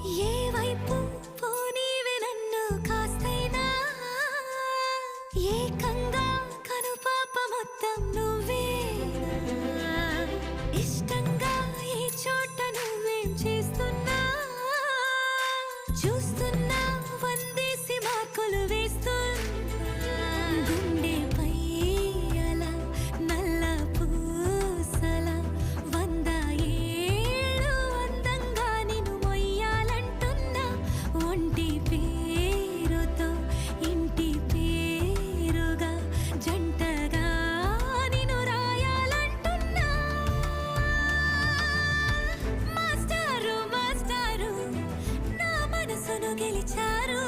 ఏ వైపు పోనీవే నన్ను కాస్తైనా ఏకంగా కనుపాప మొత్తం నువ్వేనా ఇష్టంగా ఈ చోట నువ్వేం చేస్తున్నా చూస్తున్నా వందేసి మార్కులు వేస్తున్నా గుండెపై అలా నల్ల పూసల 100 ఏళ్ళు అందంగా నిన్ను మొయ్యాలంటున్నా ఒంటి పేరుతో ఇంటి పేరుగా జంటగా నిన్ను రాయాలంటున్నా మాస్టారు మాస్టారు నా మనసును గెలిచారు